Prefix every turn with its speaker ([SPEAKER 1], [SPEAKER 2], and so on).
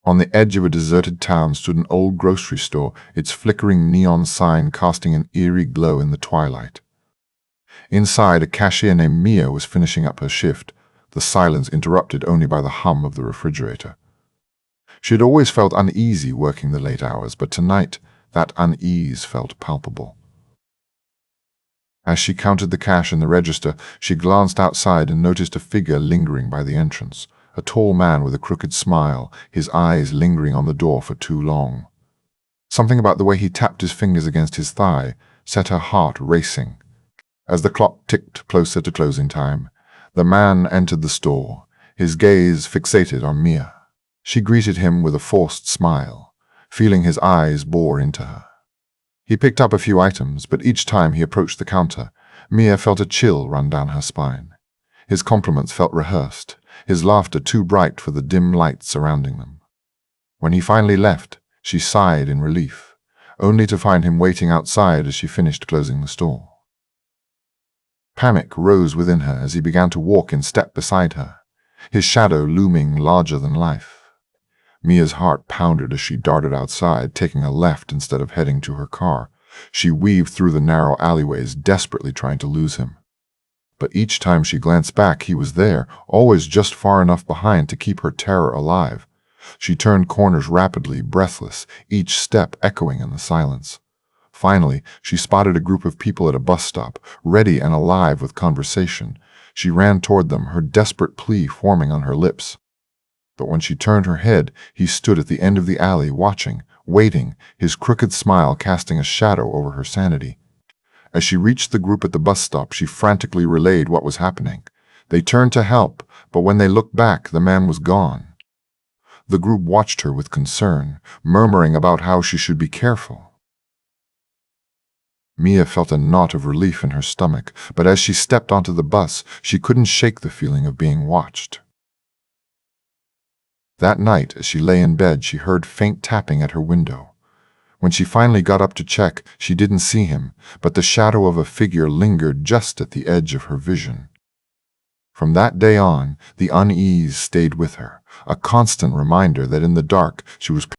[SPEAKER 1] On the edge of a deserted town stood an old grocery store, its flickering neon sign casting an eerie glow in the twilight. Inside, a cashier named Mia was finishing up her shift, the silence interrupted only by the hum of the refrigerator. She had always felt uneasy working the late hours, but tonight that unease felt palpable. As she counted the cash in the register, she glanced outside and noticed a figure lingering by the entrance, a tall man with a crooked smile, his eyes lingering on the door for too long. Something about the way he tapped his fingers against his thigh set her heart racing. As the clock ticked closer to closing time, the man entered the store, his gaze fixated on Mia. She greeted him with a forced smile, feeling his eyes bore into her. He picked up a few items, but each time he approached the counter, Mia felt a chill run down her spine. His compliments felt rehearsed, his laughter too bright for the dim light surrounding them. When he finally left, she sighed in relief, only to find him waiting outside as she finished closing the store. Panic rose within her as he began to walk in step beside her, his shadow looming larger than life. Mia's heart pounded as she darted outside, taking a left instead of heading to her car. She weaved through the narrow alleyways, desperately trying to lose him. But each time she glanced back, he was there, always just far enough behind to keep her terror alive. She turned corners rapidly, breathless, each step echoing in the silence. Finally, she spotted a group of people at a bus stop, ready and alive with conversation. She ran toward them, her desperate plea forming on her lips. But when she turned her head, he stood at the end of the alley, watching, waiting, his crooked smile casting a shadow over her sanity. As she reached the group at the bus stop, she frantically relayed what was happening. They turned to help, but when they looked back, the man was gone. The group watched her with concern, murmuring about how she should be careful. Mia felt a knot of relief in her stomach, but as she stepped onto the bus, she couldn't shake the feeling of being watched. That night, as she lay in bed, she heard faint tapping at her window. When she finally got up to check, she didn't see him, but the shadow of a figure lingered just at the edge of her vision. From that day on, the unease stayed with her, a constant reminder that in the dark she was